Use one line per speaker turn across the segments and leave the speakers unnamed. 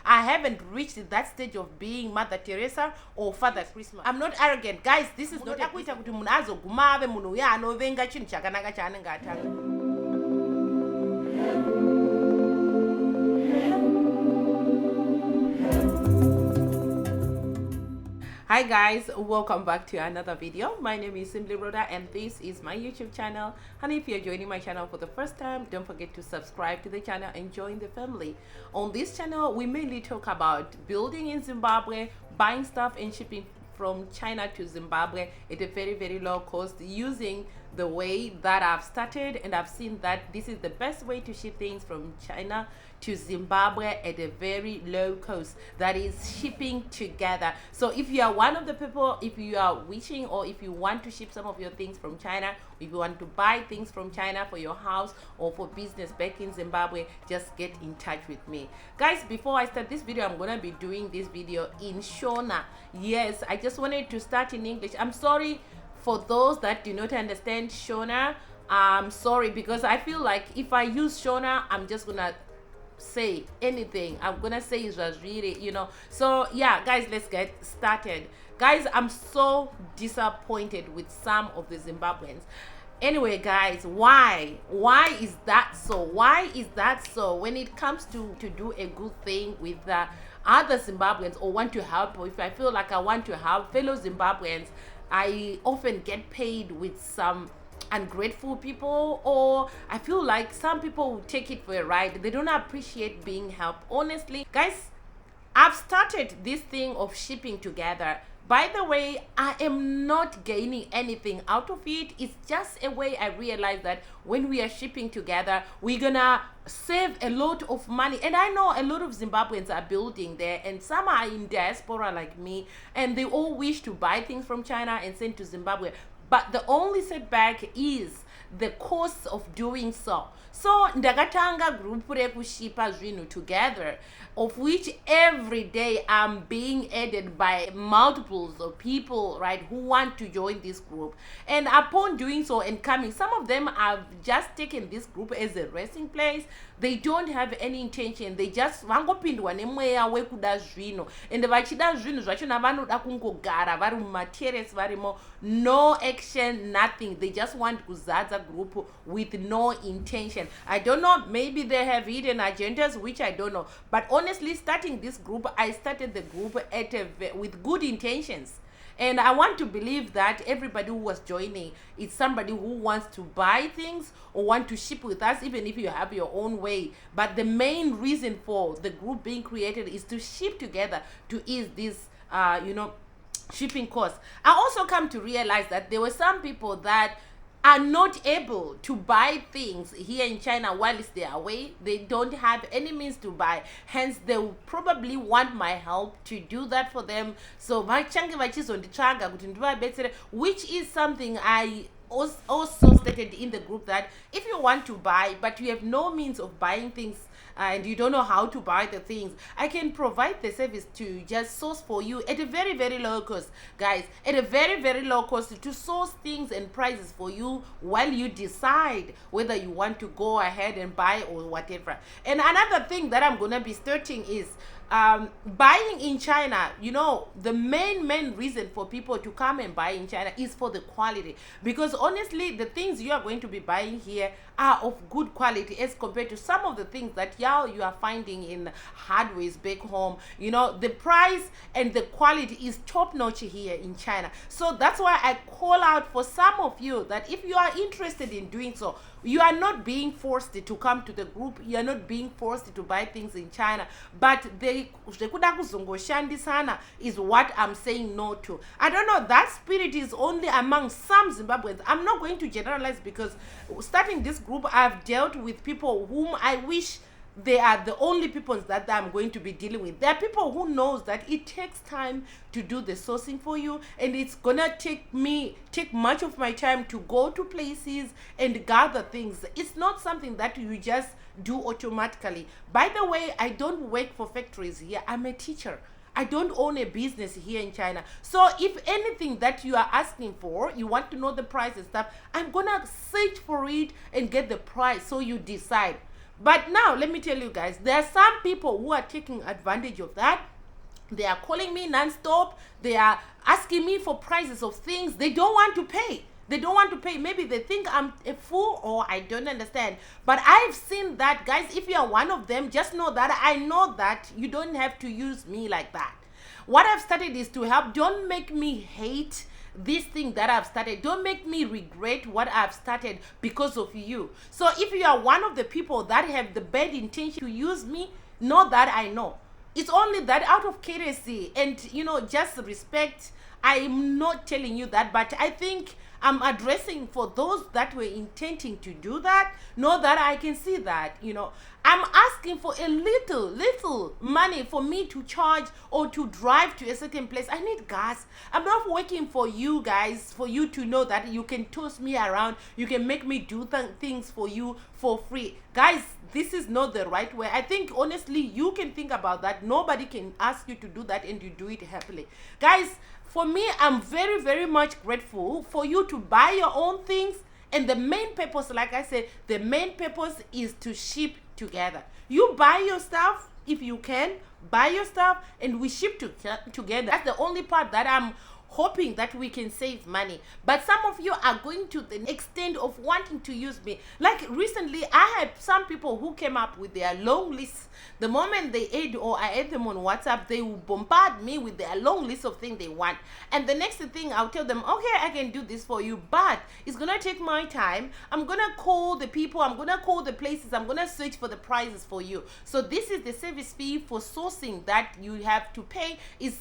I haven't reached that stage of being Mother Teresa or Father Christmas. I'm not arrogant, guys. This is not akuita kuti munhu azoguma ave munhu uya anovenga chinhu chakanaka chaanenge atanga. Hi guys, welcome back to another video. My name is Zimbabwe and this is my YouTube channel. And if you're joining my channel for the first time, don't forget to subscribe to the channel and join the family. On this channel, we mainly talk about building in Zimbabwe, buying stuff and shipping from China to Zimbabwe at a very low cost, using the way that I've started, and I've seen that this is the best way to ship things from China to Zimbabwe at a very low cost, that is shipping together. So if you are one of the people, if you are wishing or if you want to ship some of your things from China, if you want to buy things from China for your house or for business back in Zimbabwe, just get in touch with me. Guys, before I start this video, I'm gonna be doing this video in Shona. Yes, I just wanted to start in English. I'm sorry for those that do not understand Shona. I'm sorry, because I feel like if I use Shona, I'm just gonna say anything. I'm gonna say it was really, So yeah, guys, let's get started. Guys, I'm so disappointed with some of the Zimbabweans. Anyway, guys, why is that so? Why is that so? When it comes to do a good thing with other Zimbabweans, or want to help, or if I feel like I want to help fellow Zimbabweans, I often get paid with some ungrateful people, or I feel like some people will take it for a ride. They don't appreciate being helped. Honestly, guys, I've started this thing of shipping together. By the way, I am not gaining anything out of it. It's just a way I realize that when we are shipping together, we're gonna save a lot of money. And I know a lot of Zimbabweans are building there, and some are in diaspora like me, and they all wish to buy things from China and send to Zimbabwe. But the only setback is the cost of doing so. So ndagatanga group rekushipa zvinhu together, of which every day I'm being added by multiples of people, right, who want to join this group. And upon doing so and coming, some of them have just taken this group as a resting place. They don't have any intention. They just vangopindwa nemweya wekuda zvinhu, ende vachida zvinhu zvachona vanoda kungogara vari mumaterrace varimo, no action, nothing. They just want kuzadza group with no intention. I don't know, maybe they have hidden agendas, which I don't know. But honestly, starting this group, I started the group with good intentions. And I want to believe that everybody who was joining is somebody who wants to buy things or want to ship with us, even if you have your own way. But the main reason for the group being created is to ship together, to ease this, shipping costs. I also come to realize that there were some people that are not able to buy things here in China whilst they are away. They don't have any means to buy, hence they will probably want my help to do that for them. So which is something I also stated in the group, that if you want to buy but you have no means of buying things and you don't know how to buy the things, I can provide the service to just source for you at a very low cost, guys, at a very low cost, to source things and prices for you while you decide whether you want to go ahead and buy or whatever. And another thing that I'm gonna be starting is buying in China. The main reason for people to come and buy in China is for the quality, because honestly the things you are going to be buying here are of good quality as compared to some of the things that you are finding in hardwares back home. The price and the quality is top notch here in China. So that's why I call out for some of you that if you are interested in doing so, you are not being forced to come to the group. You are not being forced to buy things in China. But zvekuda kuzongoshandisana is what I'm saying no to. I don't know, that spirit is only among some Zimbabweans. I'm not going to generalize, because starting this group, I've dealt with people whom I wish they are the only people that I'm going to be dealing with. There are people who knows that it takes time to do the sourcing for you, and it's gonna take much of my time to go to places and gather things. It's not something that you just do automatically. By the way, I don't work for factories here. I'm a teacher. I don't own a business here in China. So if anything that you are asking for, you want to know the price and stuff, I'm gonna search for it and get the price so you decide. But now let me tell you guys, there are some people who are taking advantage of that. They are calling me non-stop. They are asking me for prices of things they don't want to pay. They don't want to pay. Maybe they think I'm a fool or I don't understand. But I've seen that, guys. If you are one of them, just know that I know that you don't have to use me like that. What I've started is to help. Don't make me hate this thing that I've started. Don't make me regret what I've started because of you. So if you are one of the people that have the bad intention to use me, know that I know. It's only that out of courtesy and, just respect, I'm not telling you that, but I think I'm addressing for those that were intending to do that. Know that I can see that, I'm asking for a little money for me to charge or to drive to a certain place. I need gas. I'm not working for you guys, for you to know that you can toss me around. You can make me do things for you for free. Guys, this is not the right way. I think, honestly, you can think about that. Nobody can ask you to do that and you do it happily. Guys, for me, I'm very, very much grateful for you to buy your own things. And the main purpose, like I said, the main purpose is to ship together. You buy your stuff if you can, buy your stuff, and we ship together. That's the only part that I'm hoping that we can save money. But some of you are going to the extent of wanting to use me. Like recently, I had some people who came up with their long lists. The moment they add or I add them on WhatsApp, they will bombard me with their long list of things they want. And the next thing, I'll tell them, okay, I can do this for you, but it's gonna take my time. I'm gonna call the people, I'm gonna call the places, I'm gonna search for the prices for you. So this is the service fee for sourcing that you have to pay. Is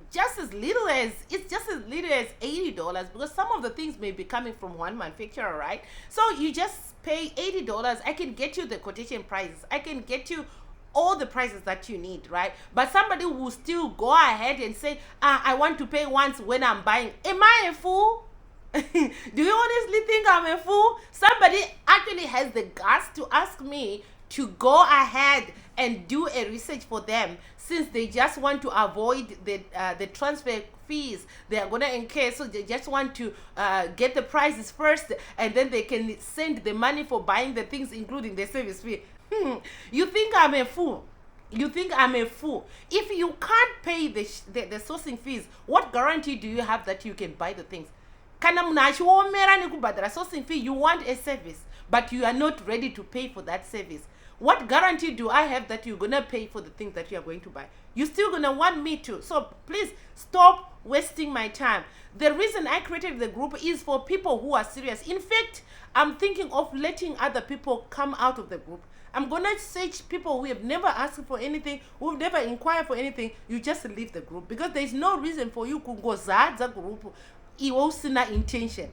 just as little as $80, because some of the things may be coming from one manufacturer, right? So you just pay $80. I can get you the quotation prices. I can get you all the prices that you need, right? But somebody will still go ahead and say, I want to pay once when I'm buying. Am I a fool? Do you honestly think I'm a fool? Somebody actually has the guts to ask me to go ahead and do a research for them, since they just want to avoid the transfer fees they are going to incur. So they just want to get the prices first, and then they can send the money for buying the things, including the service fee. You think I'm a fool? You think I'm a fool? If you can't pay the sourcing fees, what guarantee do you have that you can buy the things? Kana mnachiomera nekubhadhara sourcing fee, you want a service, but you are not ready to pay for that service. What guarantee do I have that you're gonna pay for the things that you are going to buy? You're still gonna want me to. So please stop wasting my time. The reason I created the group is for people who are serious. In fact, I'm thinking of letting other people come out of the group. I'm gonna search people who have never asked for anything, who've never inquired for anything. You just leave the group, because there's no reason for you to go zadza group iwosina intention.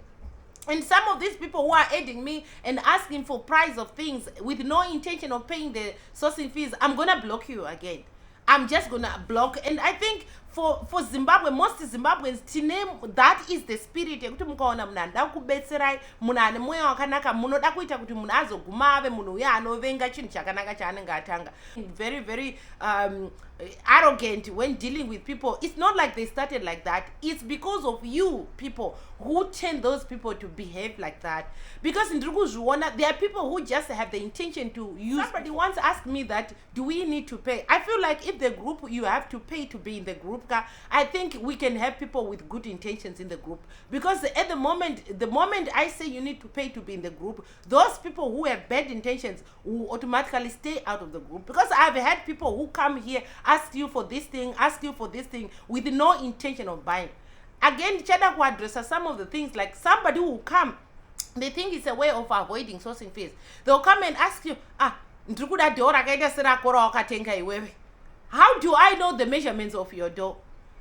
And some of these people who are aiding me and asking for price of things with no intention of paying the sourcing fees, I'm gonna block you again. I'm just gonna block. And I think for Zimbabwe, most Zimbabweans, that is the spirit yekuti mukaona munhu anoda kubetserai, munhu ane mweya wakanaka, munoda kuita kuti munhu azoguma ave munhu uya anovenga chinhu chakanaka chaanenge atanga. Very, very arrogant when dealing with people. It's not like they started like that. It's because of you people who tend those people to behave like that. Because in Druguzhuona, there are people who just have the intention to use. Somebody once asked me that, do we need to pay? I feel like if the group, you have to pay to be in the group, I think we can have people with good intentions in the group. Because at the moment I say you need to pay to be in the group, those people who have bad intentions will automatically stay out of the group. Because I've had people who come here, ask you for this thing, with no intention of buying. Again, Chada will address some of the things, like somebody will come, they think it's a way of avoiding sourcing fees. They'll come and ask you, how do I know the measurements of your door?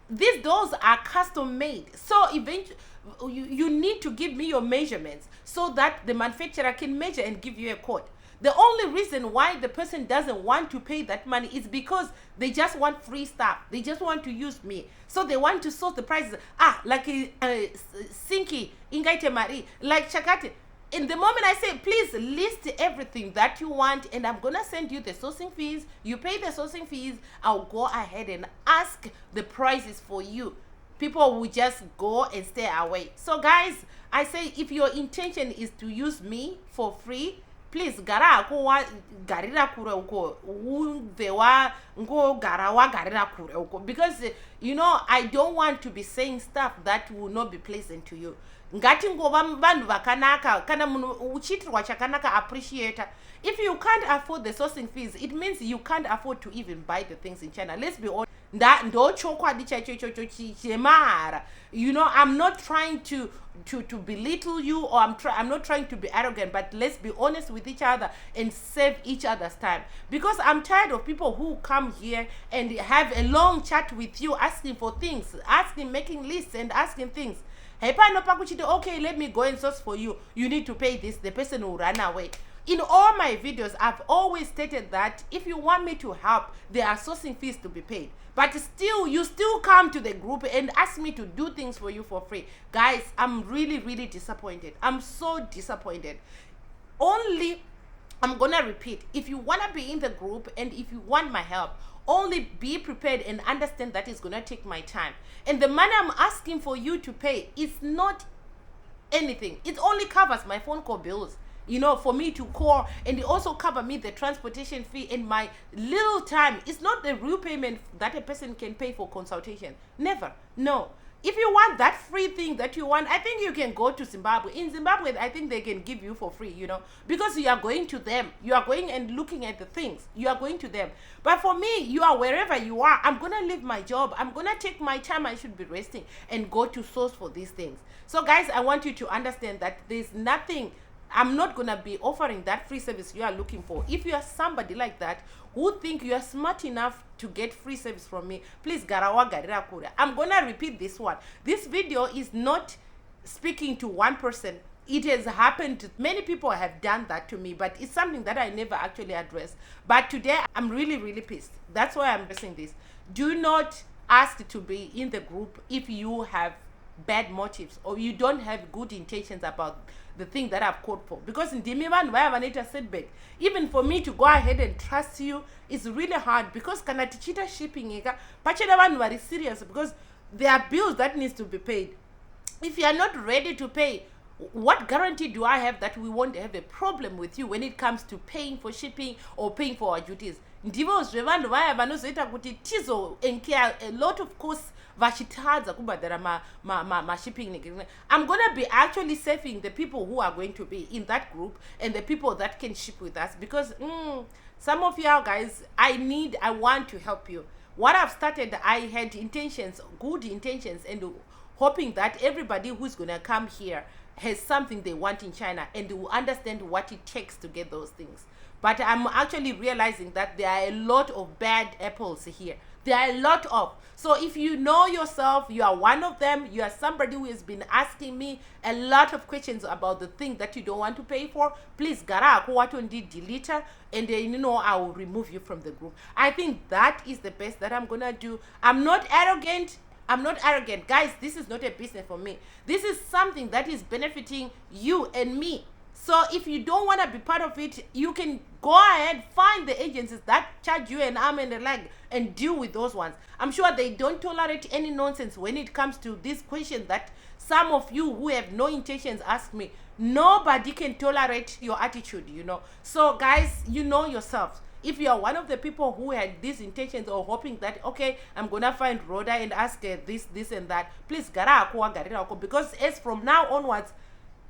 These doors are custom made. So eventually, you need to give me your measurements so that the manufacturer can measure and give you a quote. The only reason why the person doesn't want to pay that money is because they just want free stuff. They just want to use me. So they want to sort the prices. Like Sinki, Ingaite Marie, like Chakati. In the moment I say, please list everything that you want, and I'm going to send you the sourcing fees. You pay the sourcing fees. I'll go ahead and ask the prices for you. People will just go and stay away. So guys, I say, if your intention is to use me for free, please gara hako wagarira kure uko ubve wangogara wagarira kure uko, because you know I don't want to be saying stuff that will not be pleasant to you. Ngatingova vanhu vakanaka, kana munhu uchiitirwa chakanaka appreciate. If you can't afford the sourcing fees, it means you can't afford to even buy the things in China. Let's be honest. You know, I'm not trying to belittle you, or I'm not trying to be arrogant, but let's be honest with each other and save each other's time, because I'm tired of people who come here and have a long chat with you asking for things, making lists and asking things. Okay, let me go and source for you, you need to pay this, the person will run away. In all my videos, I've always stated that if you want me to help, there are sourcing fees to be paid. But still, you still come to the group and ask me to do things for you for free. Guys, I'm really, really disappointed. I'm so disappointed. Only, I'm gonna repeat, if you wanna be in the group and if you want my help, only be prepared and understand that it's gonna take my time. And the money I'm asking for you to pay is not anything. It only covers my phone call bills, you know, for me to call, and it also cover me the transportation fee and my little time. It's not the real payment that a person can pay for consultation. Never. No. If you want that free thing that you want, I think you can go to Zimbabwe. In Zimbabwe, I think they can give you for free, you know, because you are going to them. You are going and looking at the things. You are going to them. But for me, you are wherever you are. I'm going to leave my job. I'm going to take my time I should be resting and go to source for these things. So guys, I want you to understand that there's nothing, I'm not going to be offering that free service you are looking for. If you are somebody like that who think you are smart enough to get free service from me, please garawa garira kure. I'm going to repeat this one. This video is not speaking to one person. It has happened. Many people have done that to me, but it's something that I never actually addressed. But today, I'm really, really pissed. That's why I'm addressing this. Do not ask to be in the group if you have bad motives or you don't have good intentions about the thing that I've called for. Because in Dimiman, why have a setback? Even for me to go ahead and trust you is really hard, because kana tichita shipping ega pacheda vanhu vari serious, because there are bills that needs to be paid. If you are not ready to pay, what guarantee do I have that we won't have a problem with you when it comes to paying for shipping or paying for our duties? Ndivo zvevanhu vaya vanozoita kuti tizo encare a lot of costs vachitadza kubhadhara ma shipping. I'm going to be actually saving the people who are going to be in that group and the people that can ship with us, because some of y'all guys, I want to help you. What I've started, I had intentions, good intentions, and hoping that everybody who's going to come here has something they want in China and will understand what it takes to get those things. But I'm actually realizing that there are a lot of bad apples here. There are a lot of. So if you know yourself, you are one of them, you are somebody who has been asking me a lot of questions about the thing that you don't want to pay for, please gara delete her, and then, you know, I will remove you from the group. I think that is the best that I'm gonna do. I'm not arrogant. Guys. This is not a business for me. This is something that is benefiting you and me. So if you don't want to be part of it, you can go ahead, find the agencies that charge you an arm and a leg and deal with those ones. I'm sure they don't tolerate any nonsense when it comes to this question that some of you who have no intentions ask me. Nobody can tolerate your attitude, you know. So guys, you know yourselves. If you are one of the people who had these intentions or hoping that, okay, I'm going to find Rhoda and ask her this and that, please, because as from now onwards,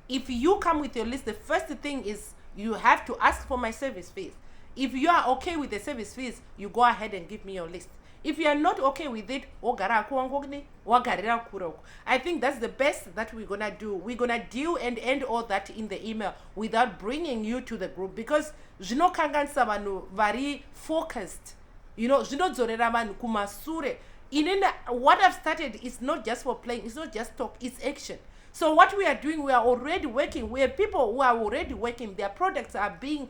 if you come with your list, the first thing is you have to ask for my service fees. If you are okay with the service fees, you go ahead and give me your list. If you are not okay with it, I think that's the best that we're going to do. We're going to deal and end all that in the email without bringing you to the group, because zvinokanganisa vanhu vari focused, you know, zvinodzorera vanhu kumasure. What I've started is not just for playing, it's not just talk, it's action. So what we are doing, we are already working. We have people who are already working. Their products are being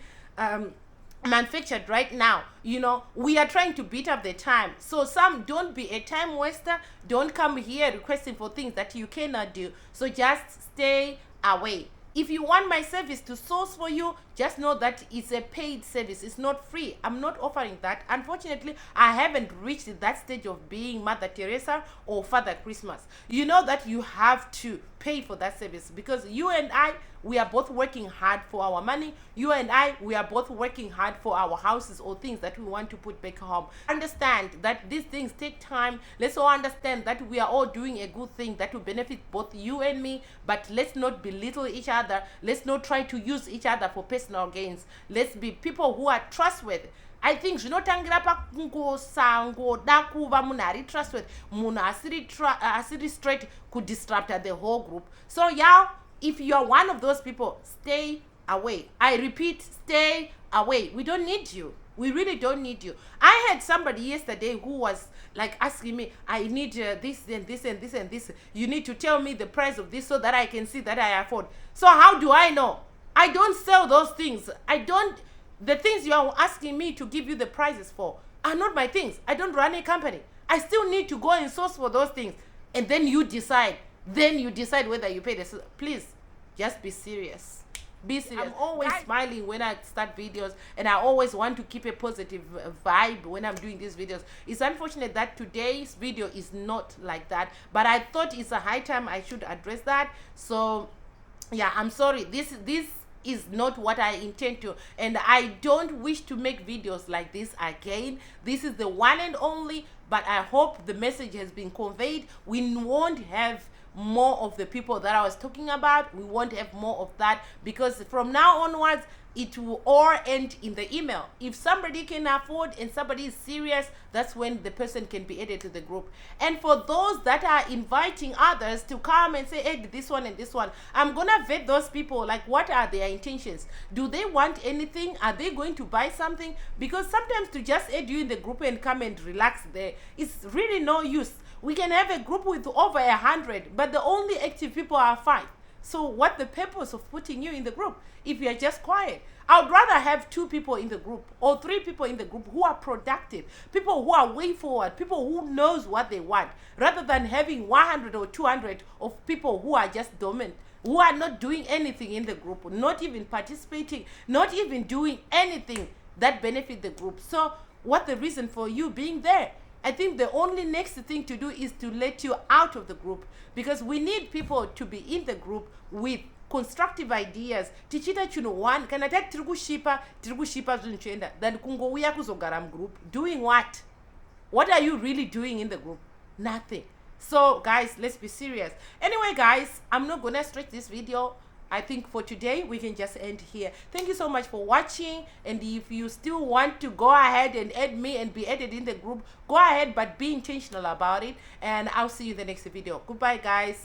manufactured right now. You know, we are trying to beat up the time. So some, don't be a time waster. Don't come here requesting for things that you cannot do. So just stay away. If you want my service to source for you, just know that it's a paid service. It's not free. I'm not offering that. Unfortunately, I haven't reached that stage of being Mother Teresa or Father Christmas. You know that you have to pay for that service, because you and I, we are both working hard for our money. You and I, we are both working hard for our houses or things that we want to put back home. Understand that these things take time. Let's all understand that we are all doing a good thing that will benefit both you and me, but let's not belittle each other. Let's not try to use each other for personal gains. Let's be people who are trustworthy. I think zvinotangira pakungosangoda kuva munhu ari trustworthy, munhu asiri straight kudisrupta the whole group. So yeah, if you are one of those people, stay away. I repeat, stay away. We don't need you. We really don't need you. I had somebody yesterday who was like asking me, I need this and this and this and this. You need to tell me the price of this so that I can see that I afford. So how do I know? I don't sell those things. The things you are asking me to give you the prices for are not my things. I don't run a company. I still need to go and source for those things. And then you decide. Then you decide whether you pay this. Please, just be serious. Be serious. I'm always smiling when I start videos, and I always want to keep a positive vibe when I'm doing these videos. It's unfortunate that today's video is not like that, but I thought it's a high time I should address that. So yeah, I'm sorry. This is not what I intend to, and I don't wish to make videos like this again. This is the one and only, but I hope the message has been conveyed. We won't have more of the people that I was talking about. We won't have more of that, because from now onwards it will all end in the email. If somebody can afford and somebody is serious, that's when the person can be added to the group. And for those that are inviting others to come and say, hey, this one and this one, I'm gonna vet those people. Like, what are their intentions? Do they want anything? Are they going to buy something? Because sometimes to just add you in the group and come and relax there, it's really no use. We can have a group with over 100, but the only active people are 5. So what the purpose of putting you in the group if you're just quiet? I would rather have 2 people in the group or 3 people in the group who are productive, people who are way forward, people who knows what they want, rather than having 100 or 200 of people who are just dormant, who are not doing anything in the group, not even participating, not even doing anything that benefit the group. So what the reason for you being there? I think the only next thing to do is to let you out of the group, because we need people to be in the group with constructive ideas. Tichita chuno one kana tati tiri kushipa zvinhu choenda than kungouya kuzogara mugroup. Doing what? What are you really doing in the group? Nothing. So guys, let's be serious. Anyway guys, I'm not gonna stretch this video. I think for today we can just end here. Thank you so much for watching, and if you still want to go ahead and add me and be added in the group, go ahead, but be intentional about it, and I'll see you in the next video. Goodbye guys.